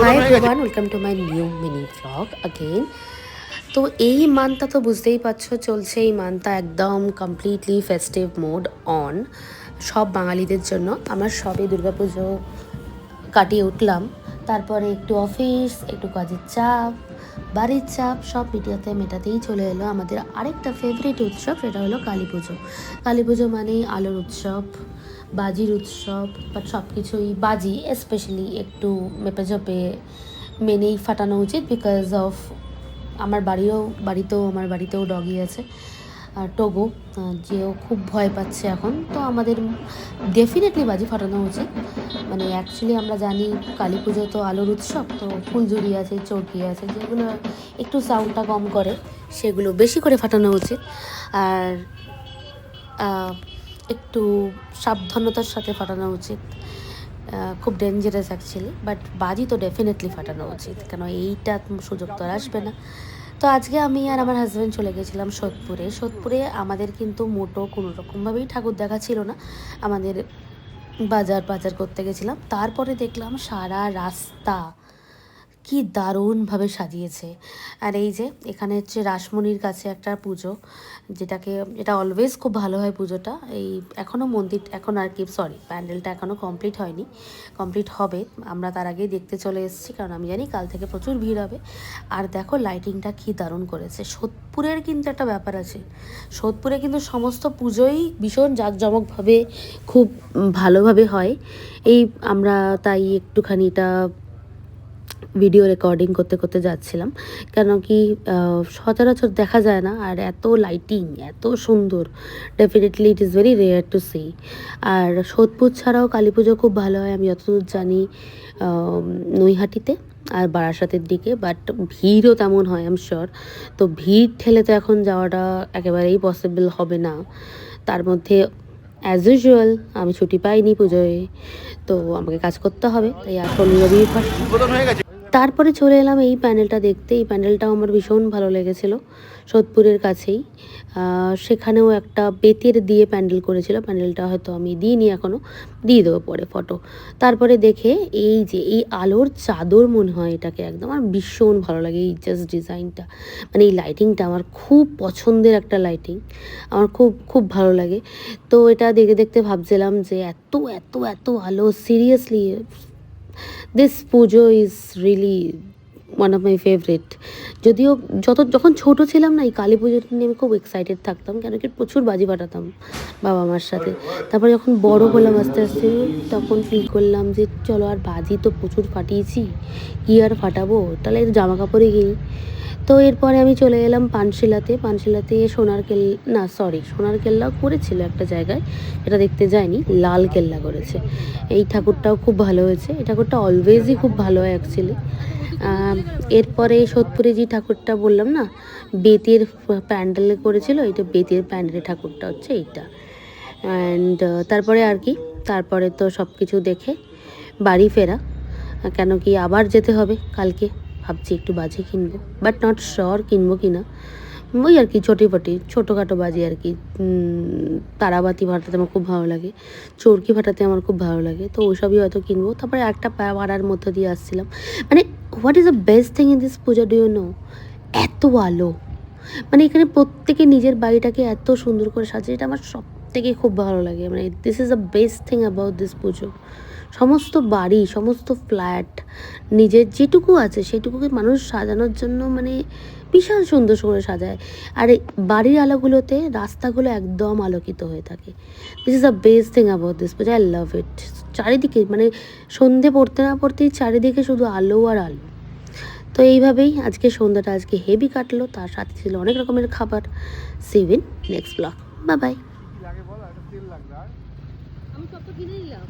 Hi everyone, welcome to my new mini vlog again. তো এই মান্থটা তো বুঝতেই পারছো চলছে, এই মান্থটা একদম কমপ্লিটলি ফেস্টিভ মোড অন সব বাঙালিদের জন্য। আমরা সবে দুর্গাপুজো কাটিয়ে উঠলাম, তারপরে একটু অফিস, একটু কাজের চাপ, বাড়ির চাপ সব মেটাতেই চলে এলো আমাদের আরেকটা ফেভারিট উৎসব, সেটা হলো কালী পুজো। কালী পুজো মানেই আলোর উৎসব, বাজির উৎসব, বাট সব কিছুই বাজি স্পেশালি একটু মেপে ঝোপে মেনেই ফাটানো উচিত, বিকজ অফ আমার বাড়িতেও ডগি আছে, টোগো, যেও খুব ভয় পাচ্ছে এখন। তো আমাদের ডেফিনেটলি বাজি ফাটানো উচিত। মানে অ্যাকচুয়ালি আমরা জানি কালী পুজো তো আলোর উৎসব, তো ফুলঝুরি আছে, চৌকি আছে, যেগুলো একটু সাউন্ডটা কম করে সেগুলো বেশি করে ফাটানো উচিত। আর একটু সাবধানতার সাথে ফাটানো উচিত, খুব ডেঞ্জারাস অ্যাকচুয়ালি, বাট বাজি তো ডেফিনেটলি ফাটানো উচিত, কেন এইটা সুযোগ তো আর আসবে না। তো আজকে আমি আর আমার হাজব্যান্ড চলে গেছিলাম সোদপুরে। আমাদের কিন্তু মোটো কোনো রকমভাবেই ঠাকুর দেখা ছিল না, আমাদের বাজার করতে গেছিলাম। তারপরে দেখলাম সারা রাস্তা কি দারুণভাবে সাজিয়েছে। আর এই যে এখানে হচ্ছে রাসমণির কাছে একটা পুজো, এটা অলওয়েজ খুব ভালো হয় পুজোটা। এই এখনও প্যান্ডেলটা এখনও কমপ্লিট হয়নি, কমপ্লিট হবে। আমরা তার আগেই দেখতে চলে এসেছি, কারণ আমি জানি কাল থেকে প্রচুর ভিড় হবে। আর দেখো লাইটিংটা কি দারুণ করেছে। সোদপুরের কিন্তু একটা ব্যাপার আছে, সোদপুরে কিন্তু সমস্ত পুজোই ভীষণ জাঁকজমকভাবে খুব ভালোভাবে হয়। আমরা তাই একটুখানি এটা ভিডিও রেকর্ডিং করতে যাচ্ছিলাম, কেন কি সচরাচর দেখা যায় না, আর এত লাইটিং এত সুন্দর, definitely it is very rare to see. আর সোদপুর ছাড়াও কালী পুজো খুব ভালো হয় আমি যতদূর জানি নৈহাটিতে আর বারাসাতের দিকে, বাট ভিড়ও তেমন হয় আই এম শিওর। তো ভিড় ঠেলে তো এখন যাওয়াটা একেবারেই পসিবল হবে না। তার মধ্যে অ্যাজ ইউজুয়াল আমি ছুটি পাইনি পুজোয়, তো আমাকে কাজ করতে হবে, তাই আর রবিবার। তারপরে চলে এলাম এই প্যান্ডেলটা দেখতে। এই প্যান্ডেলটাও আমার ভীষণ ভালো লেগেছিলো, সোদপুরের কাছেই। সেখানেও একটা বেতের দিয়ে প্যান্ডেল করেছিল, প্যান্ডেলটা হয়তো আমি দিইনি এখনও, দিয়ে দেবো পরে ফটো। তারপরে দেখে এই আলোর চাদর মনে হয় এটাকে, একদম আমার ভীষণ ভালো লাগে এই জাস্ট ডিজাইনটা, মানে এই লাইটিংটা আমার খুব পছন্দের একটা লাইটিং, আমার খুব খুব ভালো লাগে। তো এটা দেখতে ভাবছিলাম যে এত এত এত আলো, seriously this Puja is really one of my favourite. যদিও যখন ছোটো ছিলাম না, এই কালী পুজোটা নিয়ে আমি খুব এক্সাইটেড থাকতাম, কেন কি প্রচুর বাজি ফাটাতাম বাবা মার সাথে। তারপরে যখন বড় হলাম আস্তে আস্তে, তখন ফিল করলাম যে চলো, আর বাজি তো প্রচুর ফাটিয়েছি, কী আর ফাটাবো, তাহলে জামা কাপড়ে কিনি। তো এরপরে আমি চলে এলাম পানশিলাতে সোনার কেল্লাও করেছিল একটা জায়গায়, এটা দেখতে যায়নি, লাল কেল্লা করেছে। এই ঠাকুরটাও খুব ভালো হয়েছে, এই ঠাকুরটা অলওয়েজই খুব ভালো হয় অ্যাকচুয়ালি। এরপরে সোদপুরে যে ঠাকুরটা বললাম না, বেতের প্যান্ডেলে করেছিল, এটা বেতের প্যান্ডেলের ঠাকুরটা হচ্ছে এইটা। অ্যান্ড তারপরে তো সব কিছু দেখে বাড়ি ফেরা, কেন কি আবার যেতে হবে কালকে। ভাবছি একটু বাজি কিনবো, বাট নট শিওর কিনবো কিনা। ওই আর কি ছোটোখাটো বাজি আর কি। তারাবাতি ফাটাতে আমার খুব ভালো লাগে, চরকি ফাটাতে আমার খুব ভালো লাগে, তো ওইসবই হয়তো কিনবো। তারপরে একটা পাড়ার মধ্যে দিয়ে আসছিলাম, মানে what is the best thing in this Puja do you know? এত আলো, মানে এখানে প্রত্যেকে নিজের বাড়িটাকে এত সুন্দর করে সাজিয়ে, এটা আমার সব থেকে খুব ভালো লাগে। মানে this is the best thing about this পুজো। সমস্ত বাড়ি, সমস্ত ফ্ল্যাট, নিজের যেটুকু আছে সেটুকুকে মানুষ সাজানোর জন্য মানে বিশাল সুন্দর করে সাজায়। আর বাড়ির আলোগুলোতে রাস্তাগুলো একদম আলোকিত হয়ে থাকে। This is the best thing about this Puja, I love ইট। চারিদিকে মানে সন্ধে পড়তে না পড়তেই চারিদিকে শুধু আলো আর আলো। তো এইভাবেই সন্ধ্যাটা হেভি কাটলো, তার সাথে ছিল অনেক রকমের খাবার। See you in next blog, bye bye. আমি সব তো কিনে নিলাম।